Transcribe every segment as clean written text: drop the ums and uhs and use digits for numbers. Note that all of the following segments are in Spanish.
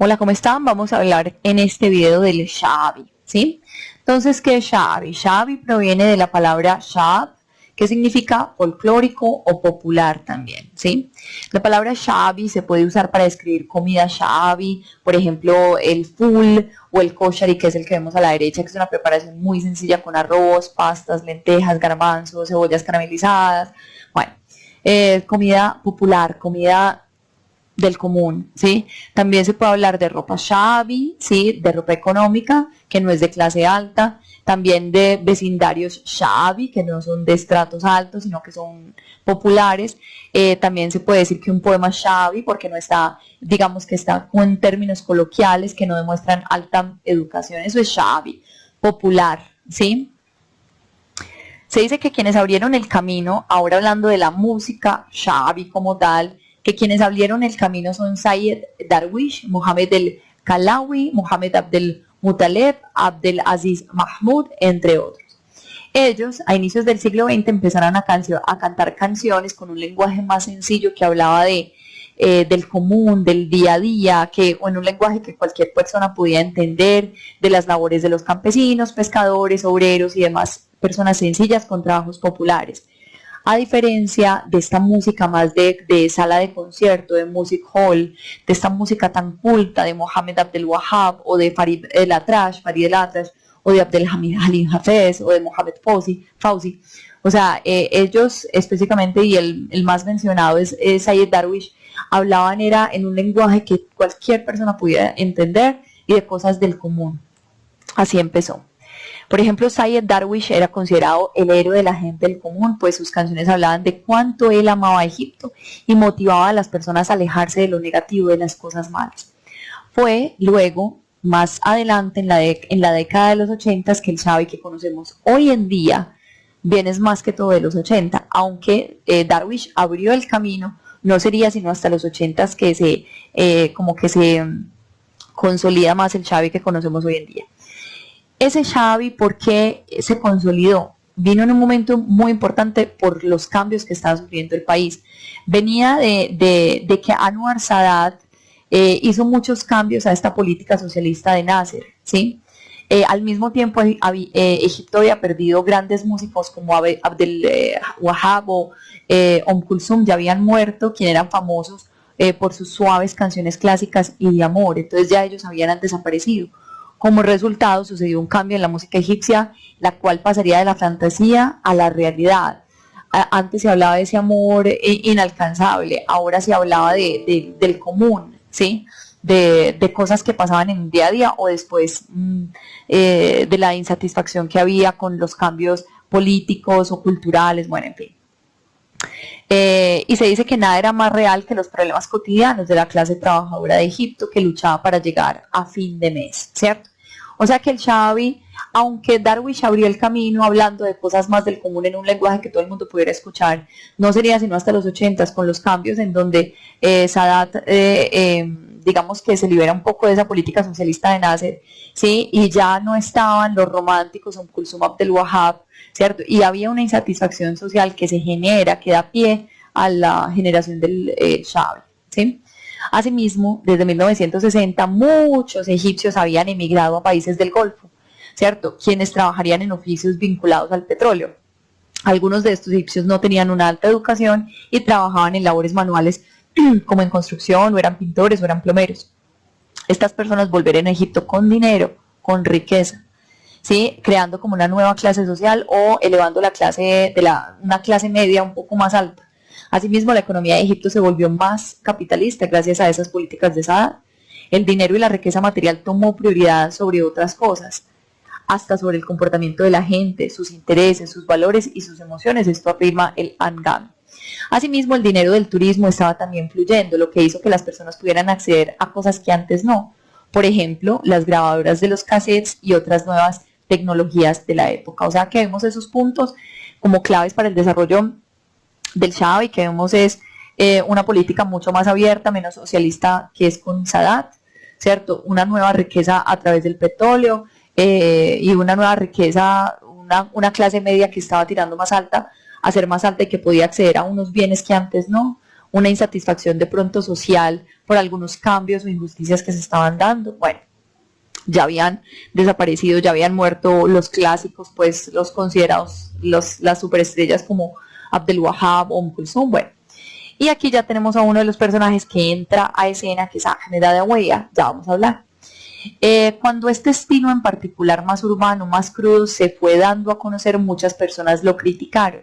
Hola, ¿cómo están? Vamos a hablar en este video del Sha'abi, ¿sí? Entonces, ¿qué es Sha'abi? Sha'abi proviene de la palabra Sha'ab, que significa folclórico o popular también, ¿sí? La palabra Sha'abi se puede usar para describir comida Sha'abi, por ejemplo, el ful o el koshari, que es el que vemos a la derecha, que es una preparación muy sencilla con arroz, pastas, lentejas, garbanzos, cebollas caramelizadas, bueno, comida popular, comida del común, ¿sí? También se puede hablar de ropa shabby, ¿sí? De ropa económica, que no es de clase alta, también de vecindarios shabby, que no son de estratos altos, sino que son populares. También se puede decir que un poema shabby, porque no está, digamos que está con términos coloquiales que no demuestran alta educación, eso es shabby, popular, ¿sí? Se dice que quienes abrieron el camino, ahora hablando de la música shabby como tal, que quienes abrieron el camino son Sayed Darwish, Mohamed el Kalawi, Mohamed Abdel Muttaleb, Abdel Aziz Mahmoud, entre otros. Ellos, a inicios del siglo XX, empezaron a cantar canciones con un lenguaje más sencillo que hablaba del común, del día a día, o en un lenguaje que cualquier persona podía entender, de las labores de los campesinos, pescadores, obreros y demás personas sencillas con trabajos populares. A diferencia de esta música más de sala de concierto, de music hall, de esta música tan culta de Mohamed Abdel Wahab o de Farid el Atrash, o de Abdel Hamid Halim Hafez o de Mohamed Fauzi. O sea, ellos específicamente, y el más mencionado es Sayed Darwish, hablaban era en un lenguaje que cualquier persona pudiera entender y de cosas del común. Así empezó. Por ejemplo, Sayed Darwish era considerado el héroe de la gente del común, pues sus canciones hablaban de cuánto él amaba a Egipto y motivaba a las personas a alejarse de lo negativo, de las cosas malas. Fue luego, más adelante, en la década de los 80, que el Sha'abi que conocemos hoy en día viene más que todo de los 80, aunque Darwish abrió el camino, no sería sino hasta los 80 que se consolida más el Sha'abi que conocemos hoy en día. Ese Sha'abi, ¿por qué se consolidó? Vino en un momento muy importante por los cambios que estaba sufriendo el país. Venía de que Anwar Sadat hizo muchos cambios a esta política socialista de Nasser, ¿sí? Al mismo tiempo, Egipto había perdido grandes músicos como Abdel Wahab o Kulthum, ya habían muerto, quienes eran famosos por sus suaves canciones clásicas y de amor. Entonces ya ellos habían desaparecido. Como resultado sucedió un cambio en la música egipcia, la cual pasaría de la fantasía a la realidad. Antes se hablaba de ese amor inalcanzable, ahora se hablaba del común, ¿sí? De cosas que pasaban en el día a día o después de la insatisfacción que había con los cambios políticos o culturales, bueno, en fin. Y se dice que nada era más real que los problemas cotidianos de la clase trabajadora de Egipto que luchaba para llegar a fin de mes, ¿cierto? O sea que el Sha'abi, aunque Darwish abrió el camino hablando de cosas más del común en un lenguaje que todo el mundo pudiera escuchar, no sería sino hasta los 80 con los cambios en donde Sadat, digamos que se libera un poco de esa política socialista de Nasser, ¿sí? Y ya no estaban los románticos Kulthum Abdel Wahab, ¿cierto? Y había una insatisfacción social que se genera, que da pie a la generación del Sha'abi, ¿sí? Asimismo, desde 1960 muchos egipcios habían emigrado a países del Golfo, ¿cierto? Quienes trabajarían en oficios vinculados al petróleo. Algunos de estos egipcios no tenían una alta educación y trabajaban en labores manuales como en construcción, o eran pintores, o eran plomeros. Estas personas volverían a Egipto con dinero, con riqueza, ¿sí? Creando como una nueva clase social o elevando la clase una clase media un poco más alta. Asimismo, la economía de Egipto se volvió más capitalista gracias a esas políticas de Sadat. El dinero y la riqueza material tomó prioridad sobre otras cosas, hasta sobre el comportamiento de la gente, sus intereses, sus valores y sus emociones. Esto afirma el Angami. Asimismo, el dinero del turismo estaba también fluyendo, lo que hizo que las personas pudieran acceder a cosas que antes no. Por ejemplo, las grabadoras de los cassettes y otras nuevas tecnologías de la época. O sea que vemos esos puntos como claves para el desarrollo del Sha'abi, que vemos es una política mucho más abierta, menos socialista, que es con Sadat, ¿cierto? Una nueva riqueza a través del petróleo y una nueva riqueza, una clase media que estaba tirando más alta, a ser más alta y que podía acceder a unos bienes que antes no, una insatisfacción de pronto social por algunos cambios o injusticias que se estaban dando. Bueno, ya habían desaparecido, ya habían muerto los clásicos, pues los considerados las superestrellas como Abdel Wahab o Kulthum. Bueno, y aquí ya tenemos a uno de los personajes que entra a escena, que es Ahmed Adawiyah, ya vamos a hablar. Cuando este estilo en particular más urbano, más crudo, se fue dando a conocer, muchas personas lo criticaron,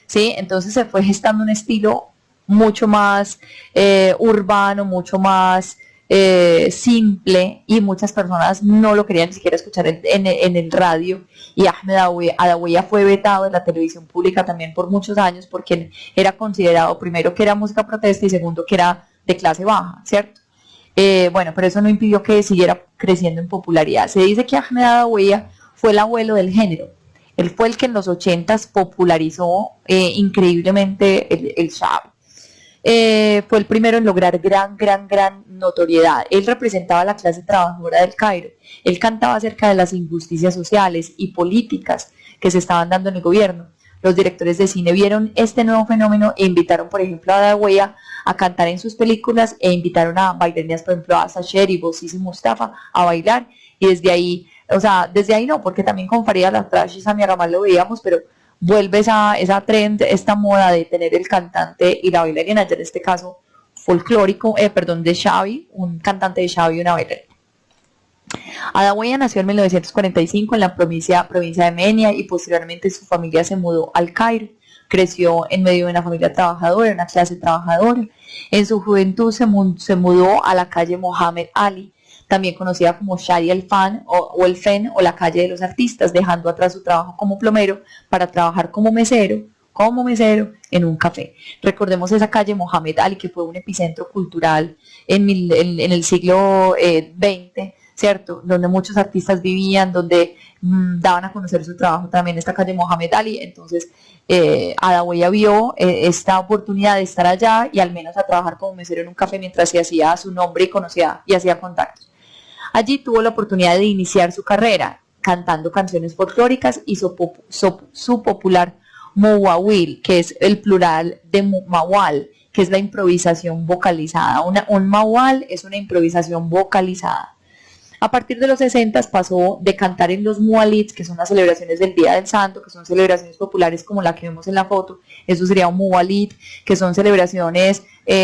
¿sí? Entonces se fue gestando un estilo mucho más urbano, mucho más simple, y muchas personas no lo querían ni siquiera escuchar en el radio, y Ahmed Adawiyah fue vetado de la televisión pública también por muchos años porque era considerado, primero, que era música protesta, y segundo, que era de clase baja, ¿cierto? Bueno, pero eso no impidió que siguiera creciendo en popularidad. Se dice que Ahmed Adawiyah fue el abuelo del género. Él fue el que en los 80s popularizó increíblemente el shab. Fue el primero en lograr gran notoriedad. Él representaba a la clase trabajadora del Cairo. Él cantaba acerca de las injusticias sociales y políticas que se estaban dando en el gobierno. Los directores de cine vieron este nuevo fenómeno e invitaron, por ejemplo, a Adawiyah a cantar en sus películas, e invitaron a bailarinas, por ejemplo, a Sasher y Bosisi Mustafa a bailar, y desde ahí, o sea, desde ahí no, porque también con Farid Al-Atrash y Samia Gamal lo veíamos, pero vuelve esa trend, esta moda de tener el cantante y la bailarina, ya en este caso folclórico, de Xavi, un cantante de Xavi y una bailarina. Adawiyah nació en 1945 en la provincia de Menia, y posteriormente su familia se mudó al Cairo. Creció en medio de una familia trabajadora, una clase trabajadora. En su juventud se mudó a la calle Mohammed Ali, también conocida como Shadi el Fan o el Fen, o la calle de los artistas, dejando atrás su trabajo como plomero para trabajar como mesero en un café. Recordemos esa calle Mohammed Ali, que fue un epicentro cultural en el siglo XX, ¿cierto? Donde muchos artistas vivían, donde daban a conocer su trabajo también, esta calle Mohammed Ali. Entonces Adawiyah vio esta oportunidad de estar allá y al menos a trabajar como mesero en un café mientras se hacía su nombre y conocía y hacía contactos. Allí tuvo la oportunidad de iniciar su carrera cantando canciones folclóricas y su popular Mawawil, que es el plural de mawal, que es la improvisación vocalizada. Un mawal es una improvisación vocalizada. A partir de los 60 pasó de cantar en los muwalids, que son las celebraciones del Día del Santo, que son celebraciones populares como la que vemos en la foto. Eso sería un muwalid, que son celebraciones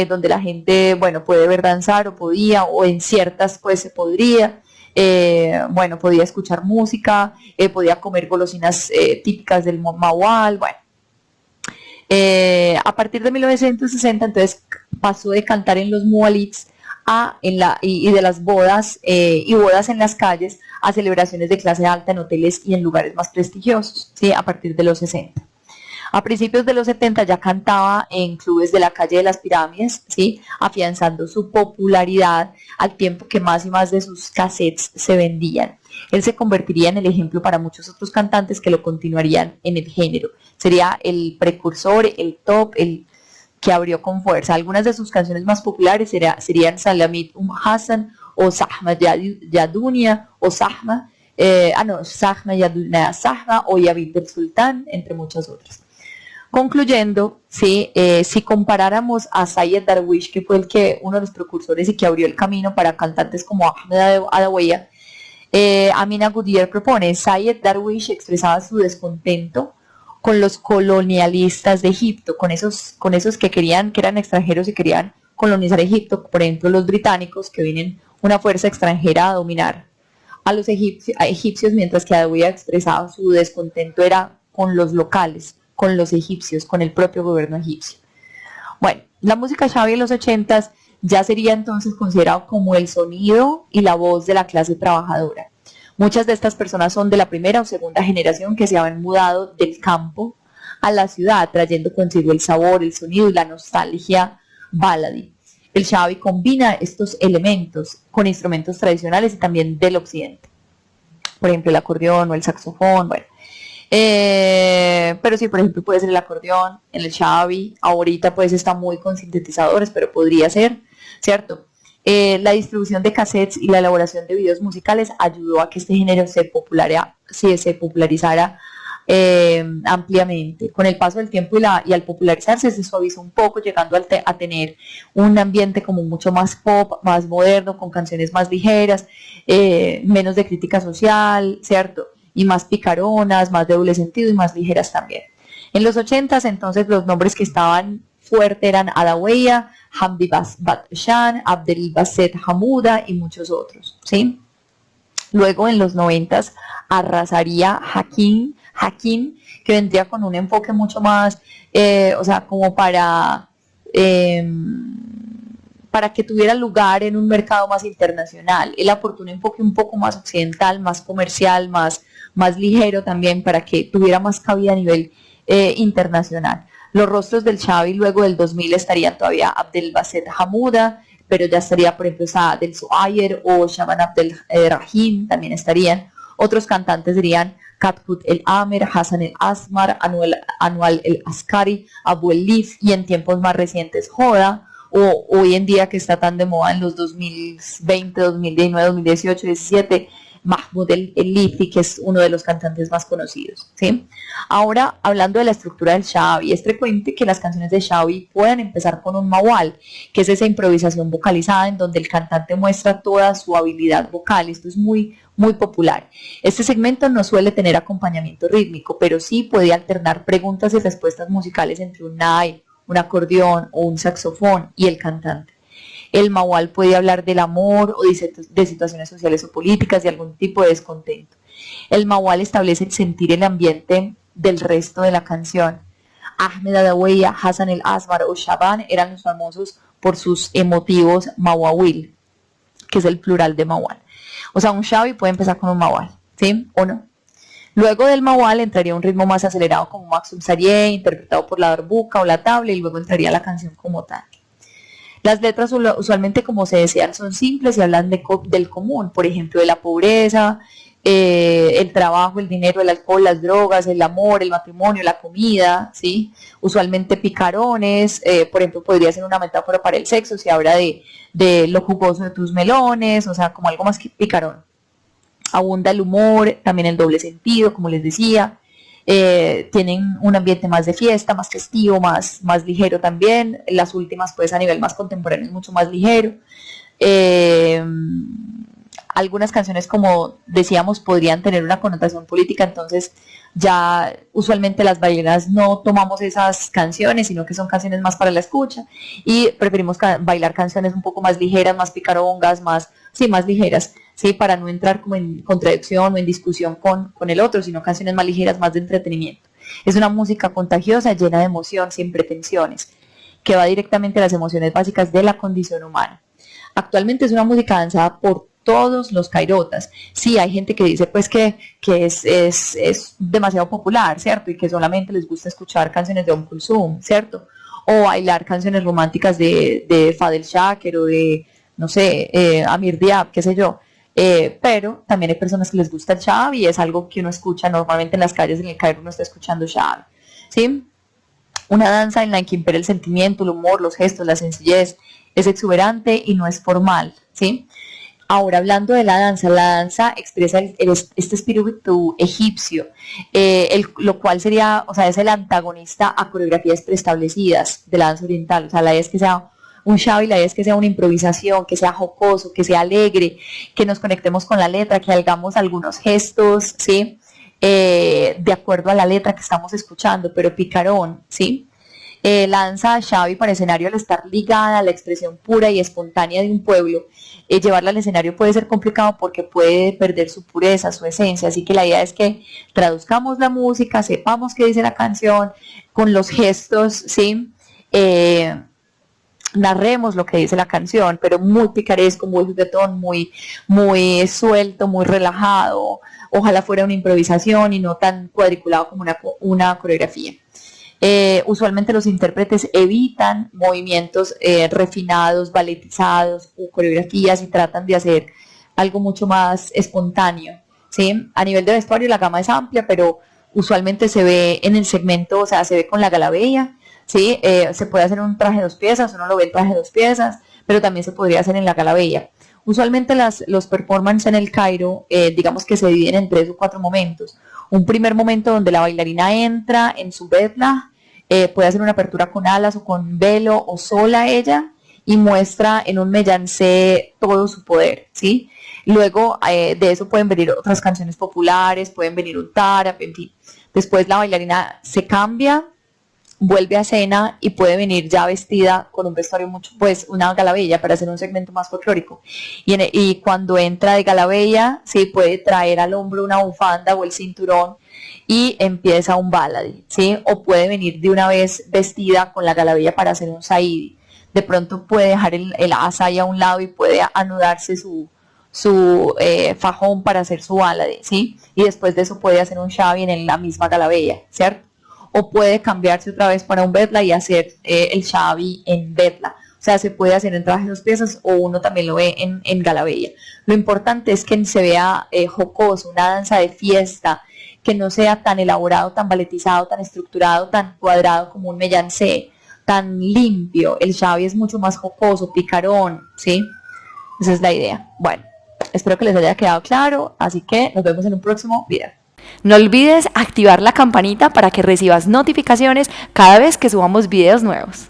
donde la gente, bueno, puede ver danzar, o podía, o en ciertas pues se podría, bueno, podía escuchar música, podía comer golosinas típicas del mawal, bueno. A partir de 1960 entonces pasó de cantar en los muwalids y de las bodas y bodas en las calles a celebraciones de clase alta en hoteles y en lugares más prestigiosos, ¿sí? A partir de los 60. A principios de los 70 ya cantaba en clubes de la calle de las Pirámides, ¿sí? Afianzando su popularidad al tiempo que más y más de sus cassettes se vendían. Él se convertiría en el ejemplo para muchos otros cantantes que lo continuarían en el género. Sería el precursor, el top, el que abrió con fuerza. Algunas de sus canciones más populares serían Salamit Hassan, o Sahma Yadunia, o Sahma Yadunia Sahma, o Yavid del Sultán, entre muchas otras. Concluyendo, ¿sí? Si comparáramos a Sayed Darwish, que fue uno de los precursores y que abrió el camino para cantantes como Ahmed Adawiyah, Amina Goodyear propone: Sayed Darwish expresaba su descontento con los colonialistas de Egipto, con esos que eran extranjeros y querían colonizar Egipto, por ejemplo los británicos, que vienen una fuerza extranjera a dominar a los egipcios, mientras que Adawiyah expresaba su descontento era con los locales, con los egipcios, con el propio gobierno egipcio. Bueno, la música Xavi en los 80s ya sería entonces considerado como el sonido y la voz de la clase trabajadora. Muchas de estas personas son de la primera o segunda generación que se habían mudado del campo a la ciudad, trayendo consigo el sabor, el sonido y la nostalgia baladí. El Xavi combina estos elementos con instrumentos tradicionales y también del occidente. Por ejemplo, el acordeón o el saxofón, bueno. Pero sí, por ejemplo, puede ser el acordeón en el Xavi. Ahorita pues está muy con sintetizadores, pero podría ser, ¿cierto? La distribución de cassettes y la elaboración de videos musicales ayudó a que este género se popularizara ampliamente. Con el paso del tiempo y al popularizarse se suavizó un poco, llegando a tener un ambiente como mucho más pop, más moderno, con canciones más ligeras, menos de crítica social, ¿cierto? Y más picaronas, más de doble sentido y más ligeras también. En los 80s, entonces, los nombres que estaban fuerte eran Adaweya, Hamdi Batshan, Abdel Basset Hamuda y muchos otros, ¿sí? Luego en los 90s arrasaría Hakim, que vendría con un enfoque mucho más, o sea, como para que tuviera lugar en un mercado más internacional. Él aportó un enfoque un poco más occidental, más comercial, más ligero también, para que tuviera más cabida a nivel internacional. Los rostros del Xavi luego del 2000 estarían todavía Abdel Basset Hamuda, pero ya estaría, por ejemplo, Saad El Suayer o Shaban Abdel Rahim, también estarían. Otros cantantes serían Katkut El Amer, Hassan El Asmar, Anwar El Askari, Abu El Lif y en tiempos más recientes Joda, o hoy en día que está tan de moda en los 2020, 2019, 2018, 2017, Mahmoud El Lifi, que es uno de los cantantes más conocidos, ¿sí? Ahora, hablando de la estructura del Xavi, es frecuente que las canciones de Xavi puedan empezar con un mawal, que es esa improvisación vocalizada en donde el cantante muestra toda su habilidad vocal. Esto es muy popular. Este segmento no suele tener acompañamiento rítmico, pero sí puede alternar preguntas y respuestas musicales entre un nai, un acordeón o un saxofón y el cantante. El mawal puede hablar del amor o de situaciones sociales o políticas, de algún tipo de descontento. El mawal establece el sentir el ambiente del resto de la canción. Ahmed Adaweya, Hassan El Asmar o Shaban eran los famosos por sus emotivos mawawil, que es el plural de mawal. O sea, un Xavi puede empezar con un mawal, ¿sí? ¿O no? Luego del mawal entraría un ritmo más acelerado como Maxum Sarie, interpretado por la darbuka o la tabla, y luego entraría la canción como tal. Las letras usualmente, como se decía, son simples y hablan del común, por ejemplo, de la pobreza, el trabajo, el dinero, el alcohol, las drogas, el amor, el matrimonio, la comida, ¿sí? Usualmente picarones, por ejemplo, podría ser una metáfora para el sexo, si habla de lo jugoso de tus melones, o sea, como algo más que picarón. Abunda el humor, también el doble sentido, como les decía. Tienen un ambiente más de fiesta, más festivo, más ligero también. Las últimas, pues a nivel más contemporáneo, es mucho más ligero. Algunas canciones, como decíamos, podrían tener una connotación política, entonces ya usualmente las baileras no tomamos esas canciones, sino que son canciones más para la escucha y preferimos bailar canciones un poco más ligeras, más picarongas, más ligeras, ¿sí? Para no entrar como en contradicción o en discusión con el otro, sino canciones más ligeras, más de entretenimiento. Es una música contagiosa, llena de emoción, sin pretensiones, que va directamente a las emociones básicas de la condición humana. Actualmente es una música danzada por todos los cairotas. Sí, hay gente que dice pues que es demasiado popular, ¿cierto? Y que solamente les gusta escuchar canciones de Kulthum, ¿cierto? O bailar canciones románticas de Fadel Shaker o de, no sé, Amir Diab, qué sé yo. Pero también hay personas que les gusta el Xavi y es algo que uno escucha normalmente en las calles, en el Cairo uno está escuchando Xavi, ¿sí? Una danza en la que impera el sentimiento, el humor, los gestos, la sencillez, es exuberante y no es formal, ¿sí? Ahora, hablando de la danza expresa este espíritu egipcio, lo cual sería, o sea, es el antagonista a coreografías preestablecidas de la danza oriental. O sea, la idea es que sea un Xavi, la idea es que sea una improvisación, que sea jocoso, que sea alegre, que nos conectemos con la letra, que hagamos algunos gestos, ¿sí? De acuerdo a la letra que estamos escuchando, pero picarón, ¿sí? La danza Xavi para escenario, al estar ligada a la expresión pura y espontánea de un pueblo, llevarla al escenario puede ser complicado porque puede perder su pureza, su esencia, así que la idea es que traduzcamos la música, sepamos qué dice la canción, con los gestos, ¿sí? Narremos lo que dice la canción, pero muy picaresco, muy juguetón, muy suelto, muy relajado. Ojalá fuera una improvisación y no tan cuadriculado como una coreografía. Usualmente los intérpretes evitan movimientos refinados, balletizados o coreografías y tratan de hacer algo mucho más espontáneo, ¿sí? A nivel de vestuario la gama es amplia, pero usualmente se ve en el segmento, o sea, se ve con la galabeya, ¿sí? Se puede hacer un traje de 2 piezas, uno lo ve en traje de 2 piezas, pero también se podría hacer en la galabeya. Usualmente los performances en el Cairo, digamos que se dividen en 3 o 4 momentos. un primer momento donde la bailarina entra en su bedla, puede hacer una apertura con alas o con velo o sola ella, y muestra en un méllancé todo su poder, ¿sí? Luego de eso pueden venir otras canciones populares, pueden venir un tarap, en fin. Después la bailarina se cambia, vuelve a escena y puede venir ya vestida con un vestuario mucho, pues una galabella para hacer un segmento más folclórico. Y cuando entra de galabella, sí, puede traer al hombro una bufanda o el cinturón y empieza un baladi, ¿sí? O puede venir de una vez vestida con la galabella para hacer un saidi. De pronto puede dejar el asa ahí a un lado y puede anudarse su fajón para hacer su baladi, ¿sí? Y después de eso puede hacer un shavi en la misma galabella, ¿cierto? O puede cambiarse otra vez para un bedla y hacer el shavi en bedla. O sea, se puede hacer en traje de 2 piezas o uno también lo ve en galabella. Lo importante es que se vea jocoso, una danza de fiesta, que no sea tan elaborado, tan balletizado, tan estructurado, tan cuadrado como un méllancé, tan limpio. El shavi es mucho más jocoso, picarón, ¿sí? Esa es la idea. Bueno, espero que les haya quedado claro, así que nos vemos en un próximo video. No olvides activar la campanita para que recibas notificaciones cada vez que subamos videos nuevos.